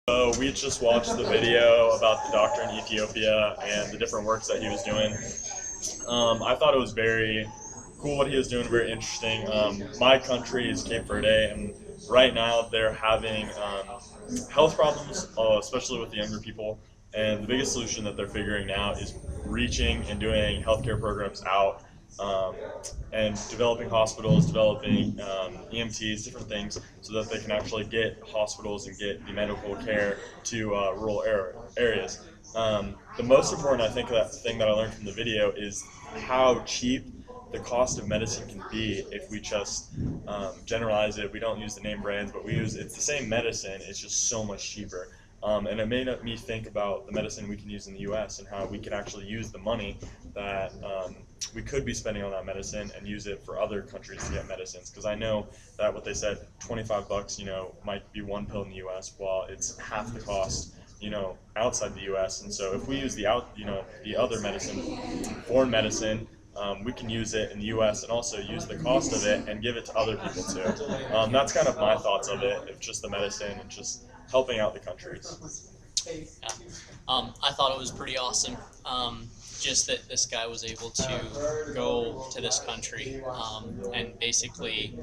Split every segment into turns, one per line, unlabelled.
We just watched the video about the doctor in Ethiopia and the different works that he was doing. I thought it was very cool what he was doing, very interesting. My country is Cape Verde, and right now they're having health problems, especially with the younger people. And the biggest solution that they're figuring out is reaching and doing healthcare programs out um, and developing hospitals, developing EMTs, different things, so that they can actually get hospitals and get the medical care to areas. The most important, I think, that thing that I learned from the video is how cheap the cost of medicine can be if we just generalize it. We don't use the name brands, but it's the same medicine. It's just so much cheaper. And it made me think about the medicine we can use in the U.S. and how we could actually use the money that we could be spending on that medicine and use it for other countries to get medicines. Because I know that what they said, 25 bucks, might be one pill in the U.S. while it's half the cost, outside the U.S. And so if we use the other medicine, foreign medicine, we can use it in the U.S. and also use the cost of it and give it to other people too. That's kind of my thoughts of it, of just the medicine and just helping out the countries.
Yeah. I thought it was pretty awesome. Just that this guy was able to go to this country and basically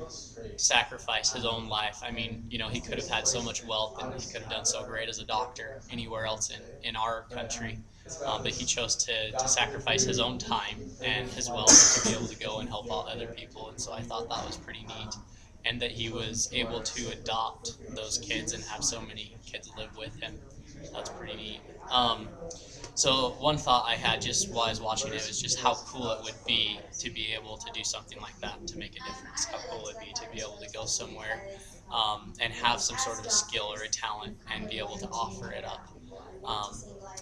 sacrifice his own life. I mean, he could have had so much wealth and he could have done so great as a doctor anywhere else in our country. But he chose to sacrifice his own time and his wealth to be able to go and help out other people. And so I thought that was pretty neat. And that he was able to adopt those kids and have so many kids live with him. That's pretty neat. So one thought I had just while I was watching it was just how cool it would be to be able to do something like that to make a difference. How cool it would be to be able to go somewhere and have some sort of a skill or a talent and be able to offer it up.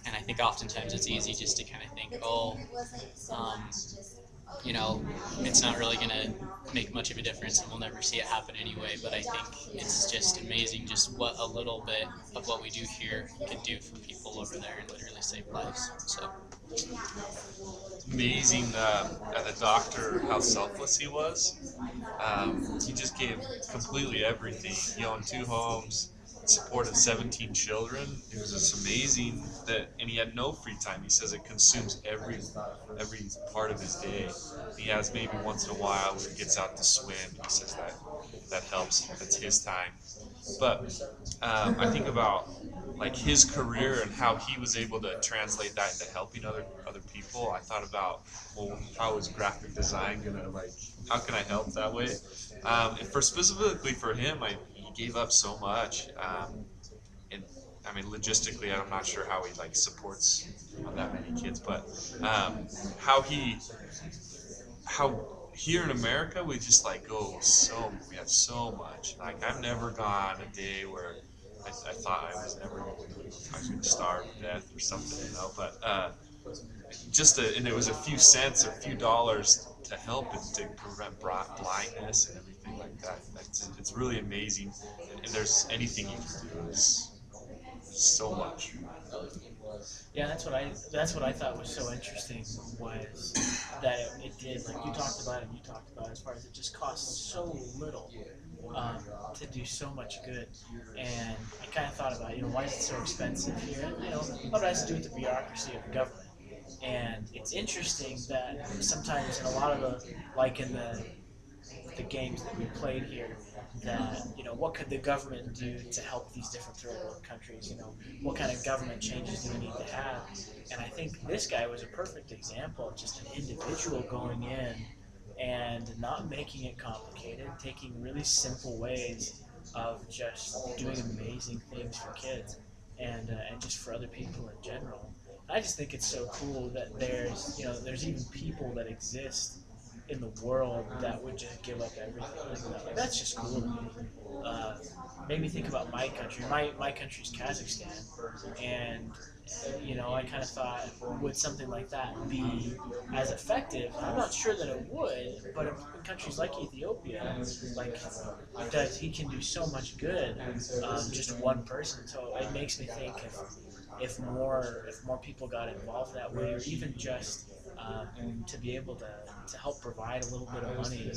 And I think oftentimes it's easy just to kind of think, um, it's not really going to make much of a difference and we'll never see it happen anyway. But I think it's just amazing just what a little bit of what we do here can do for people over there and literally save lives. So
amazing at the doctor how selfless he was. He just gave completely everything. He owned 2 homes, supported 17 children. It was just amazing and he had no free time. He says it consumes every part of his day. He has maybe once in a while where he gets out to swim. He says that helps. That's his time. But I think about like his career and how he was able to translate that into helping other people. I thought about, well, how is graphic design gonna how can I help that way? And for specifically for him, he gave up so much. And I mean, logistically, I'm not sure how he supports that many kids, but how here in America we just we have so much. I've never gone a day where I thought I was going to starve to death or something. But and it was a few cents or a few dollars to help it to prevent blindness and everything like that. It's really amazing, and there's anything you can do. It's so much.
Yeah, that's what I thought was so interesting was that it did, like you talked about and you talked about, as far as it just costs so little to do so much good. And I kind of thought about, why is it so expensive here? And, a lot of it has to do with the bureaucracy of government. And it's interesting that sometimes in a lot of in the games that we played here, that what could the government do to help these different third world countries? What kind of government changes do we need to have? And I think this guy was a perfect example of just an individual going in and not making it complicated, taking really simple ways of just doing amazing things for kids and just for other people in general. I just think it's so cool that there's even people that exist in the world that would just give up everything like that. Like, that's just cool to me. Made me think about my country. My country's Kazakhstan, and I kind of thought, would something like that be as effective? I'm not sure that it would, but in countries like Ethiopia, he can do so much good, just one person. So it makes me think if more people got involved that way, or even just to be able to help provide a little bit of money,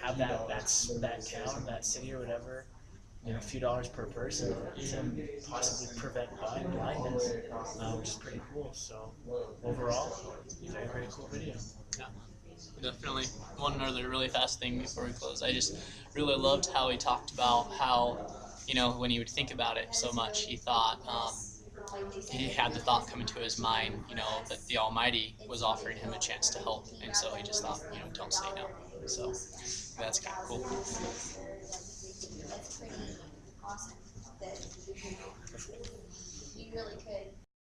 have that town, that city or whatever, a few dollars per person to possibly prevent blindness, which is pretty cool. So overall, very, very cool video.
Yeah, definitely. One other really fast thing before we close. I just really loved how he talked about how, when he would think about it so much, he thought, he had the thought come into his mind, that the Almighty was offering him a chance to help. And so he just thought, don't say no. So that's kind of cool.
That's pretty awesome that you really could